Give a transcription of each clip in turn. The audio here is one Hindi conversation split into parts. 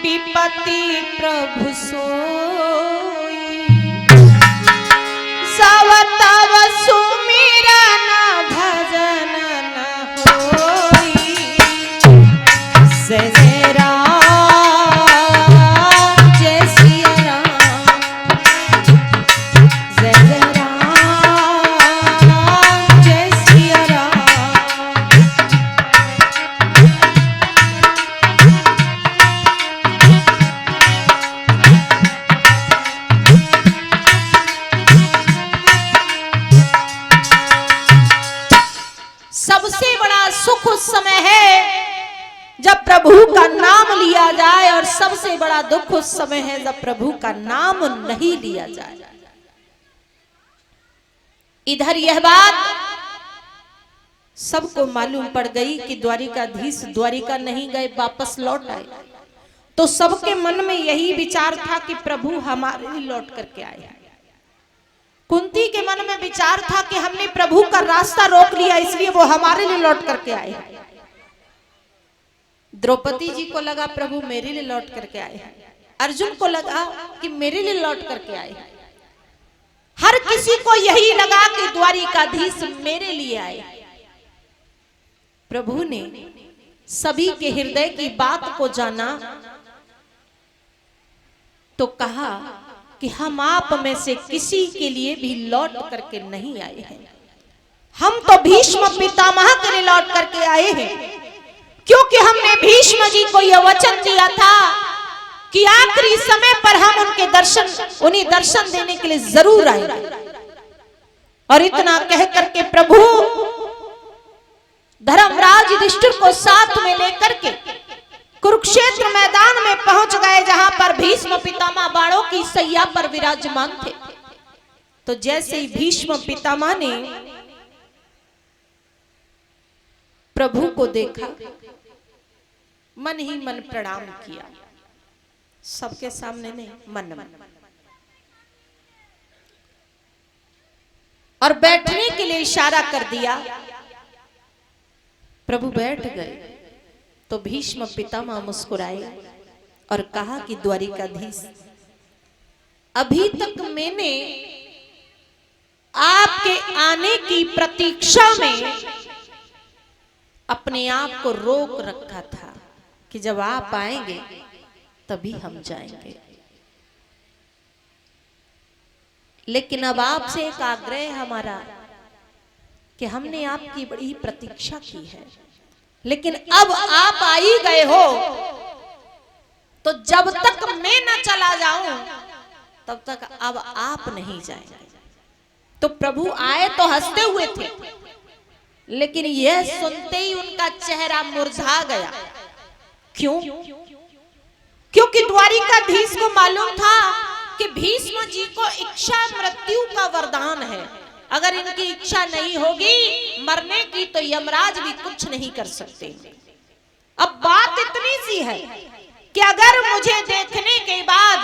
विपत्ति प्रभु सोई, सव तव सुमिरन भजन न होई। जय जय राम जय सिया राम, जय जय राम जय सिया राम। सबसे बड़ा सुख उस समय है जब प्रभु का नाम लिया जाए, और सबसे बड़ा दुख उस समय है जब प्रभु का नाम नहीं लिया जाए। इधर यह बात सबको मालूम पड़ गई कि द्वारिकाधीश द्वारिका नहीं गए, वापस लौट आए। तो सबके मन में यही विचार था कि प्रभु हमारे लिए लौट करके आए। कुंती के मन में विचार था कि हमने प्रभु का रास्ता रोक लिया, इसलिए वो हमारे लिए लौट करके आए। द्रौपदी जी को लगा प्रभु मेरे लिए लौट करके आए। अर्जुन को लगा कि मेरे लिए लौट करके आए। हर किसी को यही लगा कि द्वारिकाधीश मेरे लिए आए। प्रभु ने सभी के हृदय की बात को जाना तो कहा कि हम आप में से किसी के लिए भी लौट करके नहीं आए हैं। हम तो भीष्म पितामह के लिए लौट करके आए हैं, क्योंकि हमने भीष्म जी को यह वचन दिया था कि आखिरी समय पर हम उन्हें दर्शन देने के लिए जरूर आएंगे। और इतना कह करके प्रभु धर्मराज युधिष्ठिर को साथ में लेकर के कुरुक्षेत्र मैदान में पहुंच गए, जहां पर भीष्म पितामह बाणों की सैया पर विराजमान थे। तो जैसे ही भीष्म पितामह ने प्रभु को देखा, मन ही मन प्रणाम किया, सबके सामने नहीं, मन मन, और बैठने के लिए इशारा कर दिया। प्रभु बैठ गए तो भीष्म पितामह मुस्कुराए और कहा कि द्वारिकाधीश, अभी तक मैंने आपके आने की प्रतीक्षा में अपने आप को रोक रखा था कि जब आप आएंगे तभी हम जाएंगे। लेकिन अब आपसे एक आग्रह हमारा कि हमने आपकी बड़ी प्रतीक्षा की है, लेकिन अब आप आ ही गए हो, तो जब तक मैं न चला जाऊं तब तक अब आप नहीं जाएंगे। तो प्रभु आए तो हंसते हुए थे, लेकिन यह सुनते ही उनका चेहरा मुरझा गया। क्यों? क्योंकि द्वारिकाधीश को मालूम था कि भीष्म जी को इच्छा मृत्यु का वरदान है। अगर इनकी इच्छा नहीं होगी मरने की तो यमराज भी कुछ नहीं कर सकते। अब बात इतनी सी है कि अगर मुझे देखने के बाद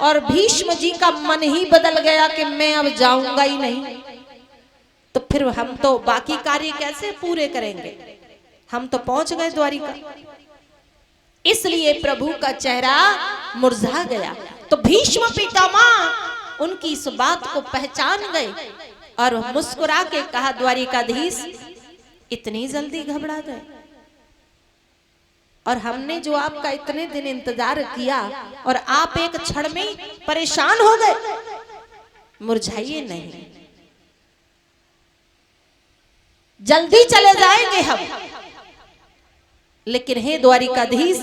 और भीष्म जी का मन ही बदल गया कि मैं अब जाऊंगा ही नहीं, तो फिर हम तो बाकी कार्य कैसे पूरे करेंगे? हम तो पहुंच गए द्वारिका। इसलिए प्रभु का चेहरा मुरझा गया। तो भीष्म पितामह उनकी इस बात को पहचान गए और मुस्कुरा के कहा, द्वारिकाधीश इतनी जल्दी घबरा गए? और हमने जो आपका इतने दिन इंतजार किया और आप एक क्षण में परेशान हो गए। मुरझाइए नहीं, जल्दी चले जाएंगे हम। लेकिन हे द्वारिकाधीश,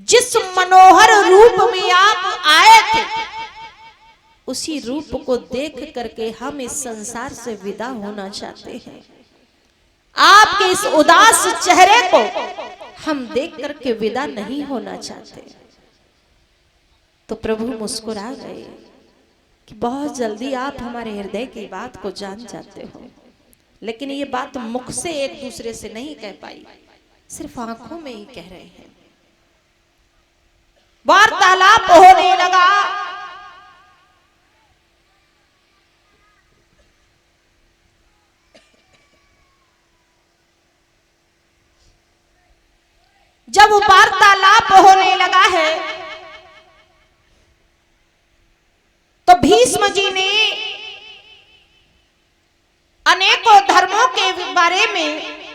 जिस मनोहर रूप में आप आए थे उसी रूप को देख करके हम इस संसार से विदा होना चाहते हैं। आपके इस उदास चेहरे को हम देख करके विदा नहीं होना चाहते। तो प्रभु मुस्कुरा गए कि बहुत जल्दी आप हमारे हृदय की बात को जान जाते हो। लेकिन ये बात मुख से एक दूसरे से नहीं कह पाई, सिर्फ आंखों में ही कह रहे हैं। वार्तालाप होने लगा। जब वार्तालाप होने लगा है तो भीष्म जी ने अनेकों धर्मों के बारे में